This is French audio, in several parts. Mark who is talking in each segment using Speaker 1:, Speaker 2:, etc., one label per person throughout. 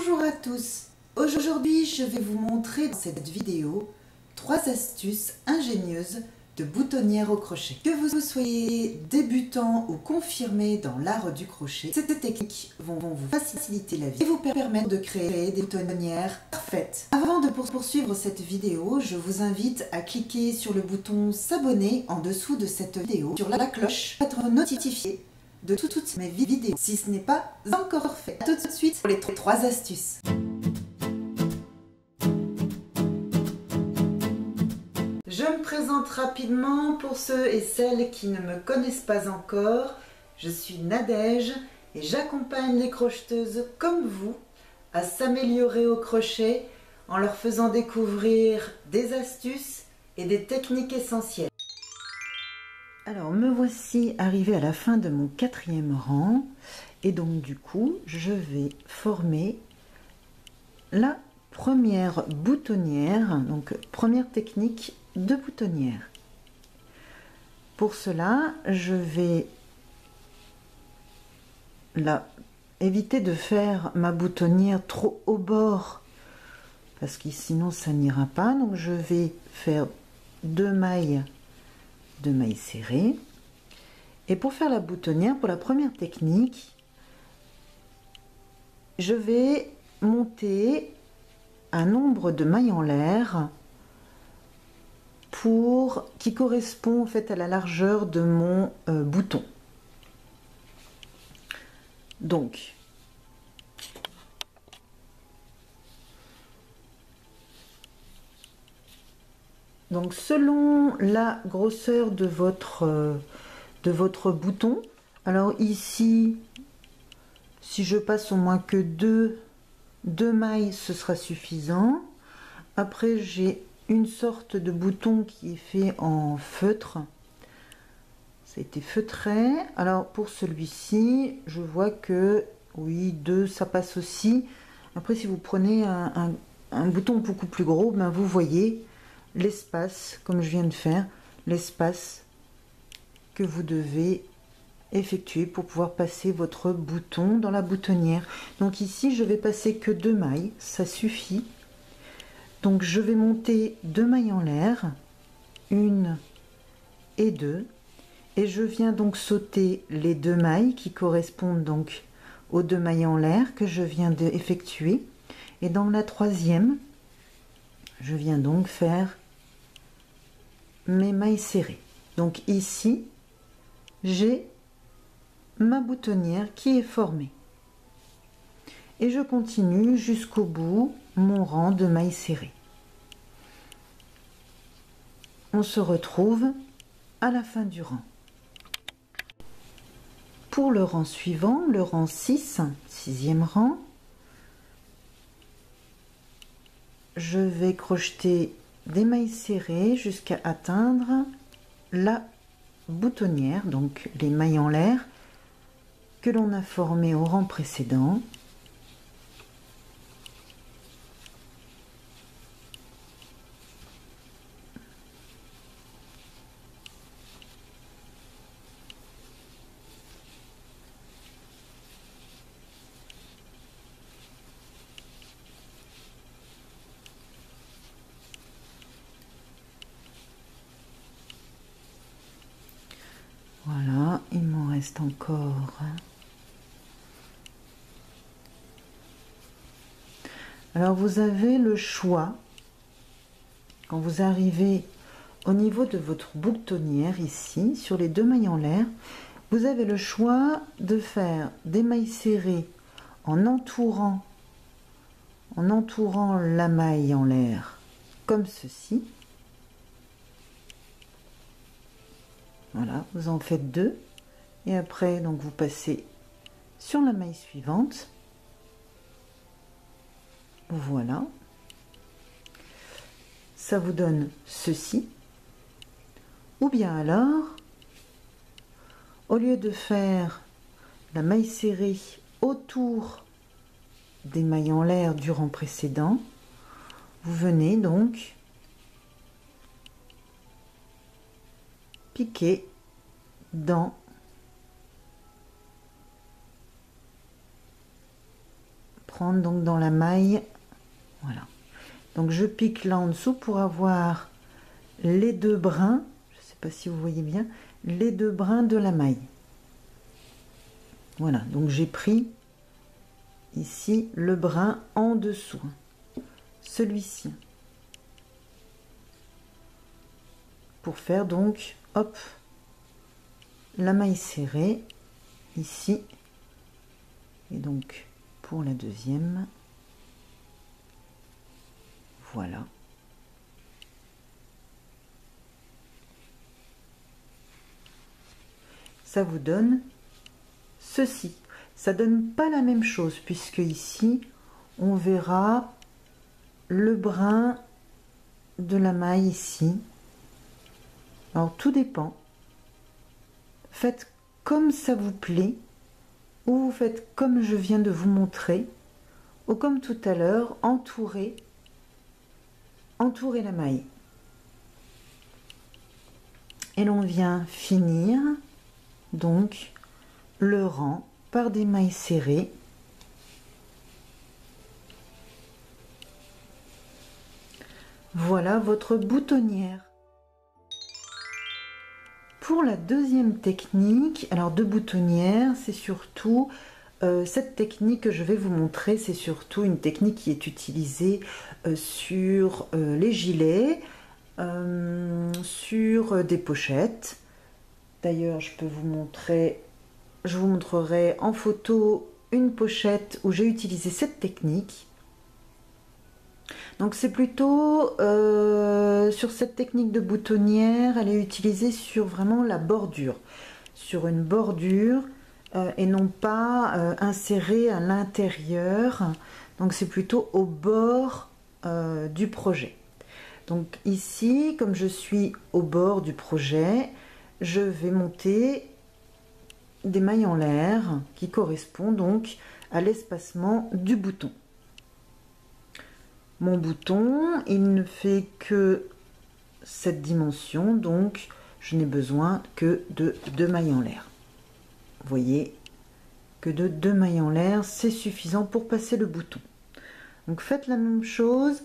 Speaker 1: Bonjour à tous. Aujourd'hui, je vais vous montrer dans cette vidéo 3 astuces ingénieuses de boutonnière au crochet. Que vous soyez débutant ou confirmé dans l'art du crochet, ces techniques vont vous faciliter la vie et vous permettre de créer des boutonnières parfaites. Avant de poursuivre cette vidéo, je vous invite à cliquer sur le bouton s'abonner en dessous de cette vidéo, sur la cloche pour être notifié de toutes mes vidéos si ce n'est pas encore fait. A tout de suite pour les 3 astuces. Je me présente rapidement pour ceux et celles qui ne me connaissent pas encore. Je suis Nadège et j'accompagne les crocheteuses comme vous à s'améliorer au crochet en leur faisant découvrir des astuces et des techniques essentielles. Alors me voici arrivée à la fin de mon 4e rang et donc du coup je vais former la première boutonnière, donc première technique de boutonnière. Pour cela je vais éviter de faire ma boutonnière trop au bord parce que sinon ça n'ira pas, donc je vais faire 2 mailles serrées. Et pour faire la boutonnière, pour la première technique, je vais monter un nombre de mailles en l'air qui correspond en fait à la largeur de mon bouton. Donc selon la grosseur de votre bouton, alors ici si je passe au moins que deux mailles, ce sera suffisant. Après j'ai une sorte de bouton qui est fait en feutre, ça a été feutré. Alors pour celui-ci je vois que oui, 2 ça passe aussi. Après si vous prenez un bouton beaucoup plus gros, ben vous voyez l'espace, comme je viens de faire, l'espace que vous devez effectuer pour pouvoir passer votre bouton dans la boutonnière. Donc ici je vais passer que 2 mailles, ça suffit. Donc je vais monter 2 mailles en l'air, 1 et 2, et je viens donc sauter les 2 mailles qui correspondent donc aux 2 mailles en l'air que je viens d'effectuer. Et dans la 3e, je viens donc faire mes mailles serrées. Donc ici j'ai ma boutonnière qui est formée et je continue jusqu'au bout mon rang de mailles serrées. On se retrouve à la fin du rang. Pour le rang suivant, le rang 6e rang, je vais crocheter des mailles serrées jusqu'à atteindre la boutonnière, donc les mailles en l'air que l'on a formées au rang précédent. Voilà, il m'en reste encore. Alors vous avez le choix, quand vous arrivez au niveau de votre boutonnière ici, sur les 2 mailles en l'air, vous avez le choix de faire des mailles serrées en entourant la maille en l'air comme ceci. Voilà, vous en faites 2 et après donc vous passez sur la maille suivante. Voilà, ça vous donne ceci. Ou bien alors, au lieu de faire la maille serrée autour des mailles en l'air du rang précédent, vous venez donc piquer dans prendre donc dans la maille. Voilà. Donc je pique là en dessous pour avoir les deux brins, je ne sais pas si vous voyez bien, les deux brins de la maille. Voilà, donc j'ai pris ici le brin en dessous, celui-ci, pour faire donc, hop, la maille serrée ici, et donc pour la deuxième, voilà. Ça vous donne ceci. Ça donne pas la même chose puisque ici on verra le brin de la maille ici. Alors tout dépend. Faites comme ça vous plaît, ou vous faites comme je viens de vous montrer, ou comme tout à l'heure, entourez la maille. Et l'on vient finir donc le rang par des mailles serrées. Voilà votre boutonnière. Pour la deuxième technique, alors de boutonnière, c'est surtout cette technique que je vais vous montrer, c'est surtout une technique qui est utilisée sur les gilets, sur des pochettes. D'ailleurs, je peux vous montrer, je vous montrerai en photo une pochette où j'ai utilisé cette technique. Donc c'est plutôt sur cette technique de boutonnière, elle est utilisée sur vraiment la bordure, sur une bordure et non pas insérée à l'intérieur. Donc c'est plutôt au bord du projet. Donc ici, comme je suis au bord du projet, je vais monter des mailles en l'air qui correspondent donc à l'espacement du bouton. Mon bouton, il ne fait que cette dimension, donc je n'ai besoin que de 2 mailles en l'air. Vous voyez que de 2 mailles en l'air, c'est suffisant pour passer le bouton. Donc faites la même chose,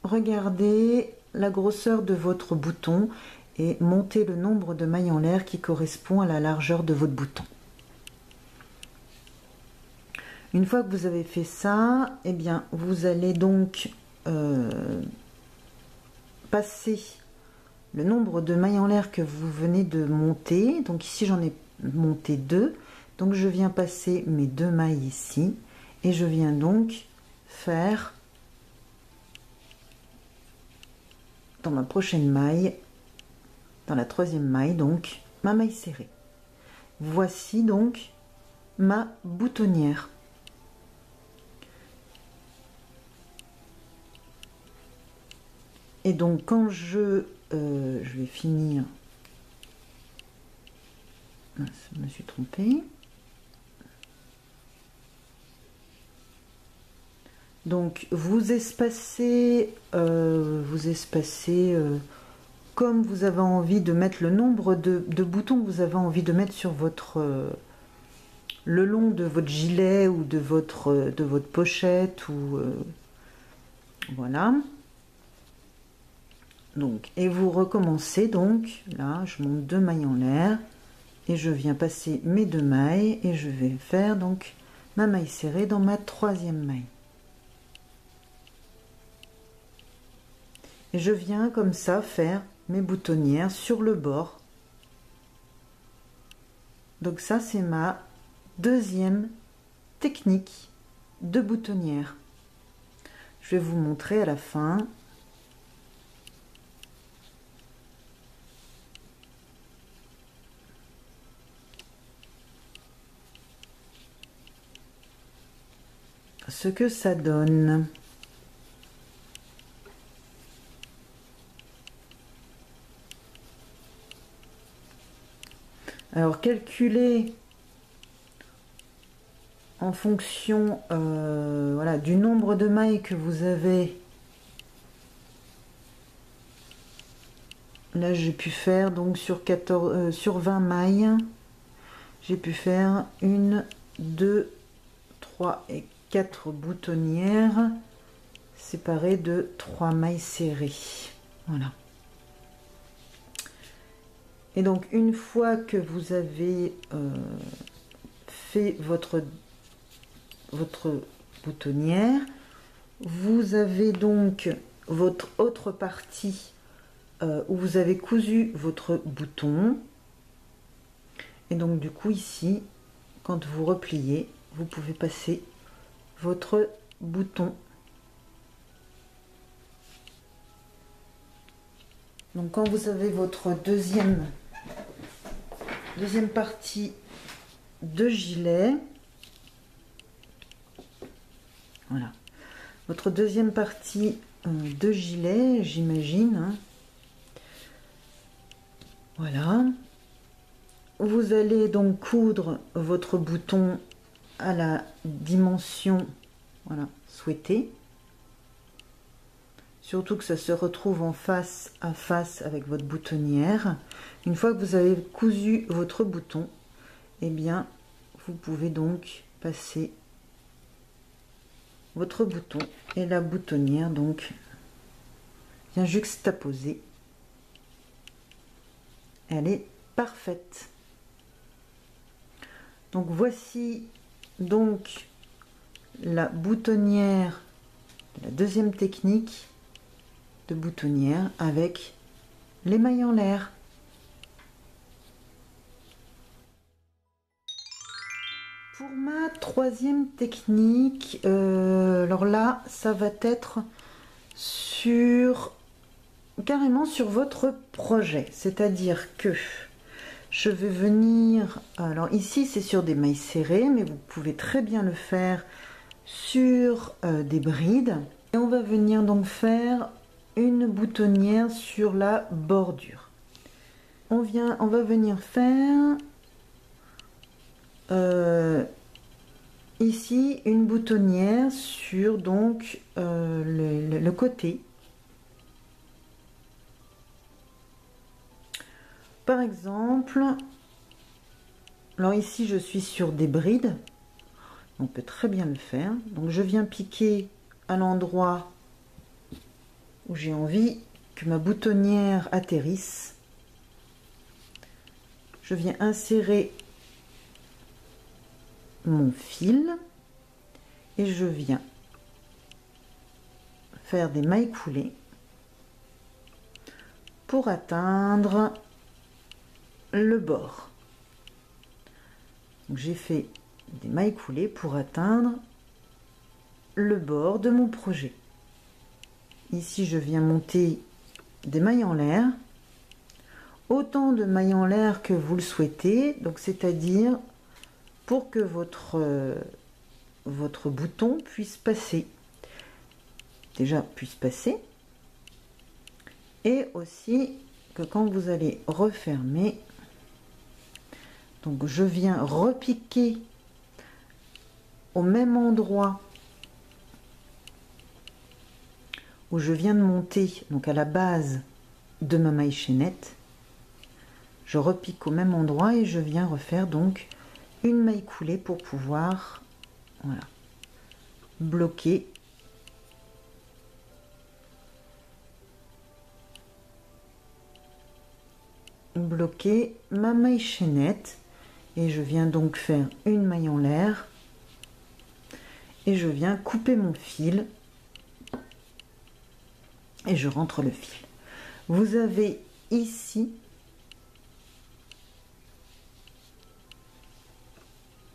Speaker 1: regardez la grosseur de votre bouton et montez le nombre de mailles en l'air qui correspond à la largeur de votre bouton. Une fois que vous avez fait ça, eh bien, vous allez donc passer le nombre de mailles en l'air que vous venez de monter. Donc ici, j'en ai monté 2. Donc je viens passer mes 2 mailles ici et je viens donc faire dans ma prochaine maille, dans la 3e maille, donc ma maille serrée. Voici donc ma boutonnière. Et donc quand je vais finir, je me suis trompée. Donc vous espacez comme vous avez envie de mettre le nombre de boutons que vous avez envie de mettre sur votre le long de votre gilet ou de votre pochette ou voilà. Donc, et vous recommencez donc, là, je monte 2 mailles en l'air et je viens passer mes 2 mailles et je vais faire donc ma maille serrée dans ma 3e maille. Et je viens comme ça faire mes boutonnières sur le bord. Donc ça, c'est ma 2e technique de boutonnière. Je vais vous montrer à la fin. Ce que ça donne. Alors calculez en fonction voilà, du nombre de mailles que vous avez. Là j'ai pu faire donc sur 20 mailles, j'ai pu faire 1, 2, 3 et 4 boutonnières séparées de 3 mailles serrées. Voilà. Et donc une fois que vous avez fait votre boutonnière, vous avez donc votre autre partie où vous avez cousu votre bouton. Et donc du coup ici, quand vous repliez, vous pouvez passer votre bouton. Donc quand vous avez votre deuxième partie de gilet, voilà, votre deuxième partie de gilet, j'imagine, hein. Voilà, vous allez donc coudre votre bouton à la dimension, voilà, souhaitée, surtout que ça se retrouve en face à face avec votre boutonnière. Une fois que vous avez cousu votre bouton, eh bien vous pouvez donc passer votre bouton et la boutonnière donc bien juxtaposée. Elle est parfaite. Donc voici donc la boutonnière, la deuxième technique de boutonnière avec les mailles en l'air. Pour ma troisième technique, alors là, ça va être carrément sur votre projet, c'est-à-dire que je vais venir, alors ici c'est sur des mailles serrées, mais vous pouvez très bien le faire sur des brides, et on va venir donc faire une boutonnière sur la bordure. On va venir faire ici une boutonnière sur donc le côté. Par exemple, alors ici je suis sur des brides, on peut très bien le faire. Donc je viens piquer à l'endroit où j'ai envie que ma boutonnière atterrisse. Je viens insérer mon fil et je viens faire des mailles coulées pour atteindre le bord. J'ai fait des mailles coulées pour atteindre le bord de mon projet. Ici je viens monter des mailles en l'air, autant de mailles en l'air que vous le souhaitez, donc c'est-à-dire pour que votre bouton puisse passer, et aussi que quand vous allez refermer, donc je viens repiquer au même endroit où je viens de monter, donc à la base de ma maille chaînette, je repique au même endroit et je viens refaire donc une maille coulée pour pouvoir, voilà, bloquer ma maille chaînette. Et je viens donc faire une maille en l'air et je viens couper mon fil et je rentre le fil. Vous avez ici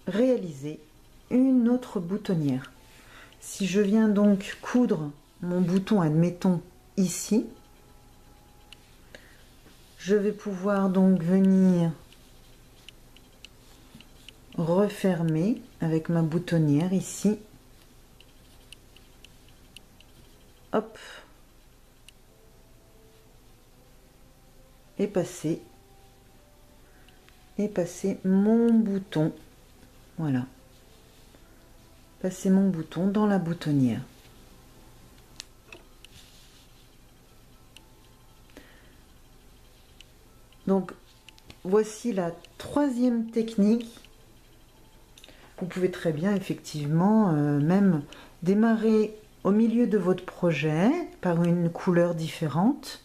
Speaker 1: réalisé une autre boutonnière. Si je viens donc coudre mon bouton, admettons ici, je vais pouvoir donc venir refermer avec ma boutonnière ici, hop, et passer mon bouton, voilà, passer mon bouton dans la boutonnière. Donc voici la troisième technique vous pouvez très bien effectivement même démarrer au milieu de votre projet par une couleur différente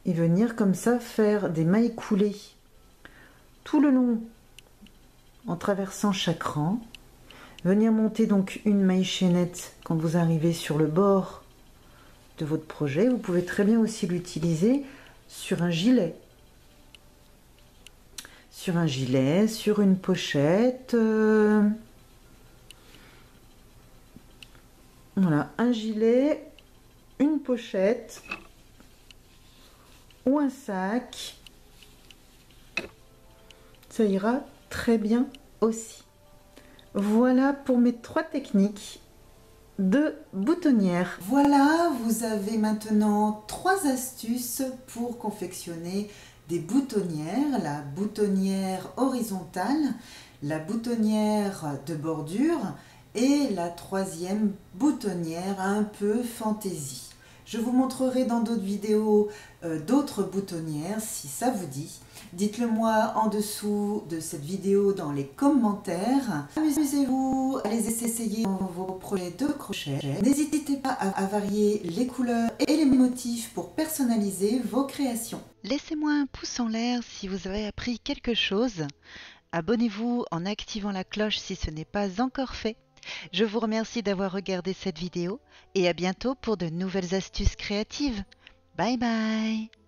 Speaker 1: et venir comme ça faire des mailles coulées tout le long en traversant chaque rang. Venir monter donc une maille chaînette quand vous arrivez sur le bord de votre projet. Vous pouvez très bien aussi l'utiliser sur un gilet. Sur un gilet, sur une pochette. Voilà, un gilet, une pochette ou un sac. Ça ira très bien aussi. Voilà pour mes 3 techniques de boutonnière. Voilà, vous avez maintenant 3 astuces pour confectionner des boutonnières. La boutonnière horizontale, la boutonnière de bordure et la 3e boutonnière un peu fantaisie. Je vous montrerai dans d'autres vidéos d'autres boutonnières si ça vous dit. Dites-le moi en dessous de cette vidéo dans les commentaires. Amusez-vous à les essayer dans vos projets de crochet. N'hésitez pas à varier les couleurs et les motifs pour personnaliser vos créations.
Speaker 2: Laissez-moi un pouce en l'air si vous avez appris quelque chose. Abonnez-vous en activant la cloche si ce n'est pas encore fait. Je vous remercie d'avoir regardé cette vidéo et à bientôt pour de nouvelles astuces créatives. Bye bye!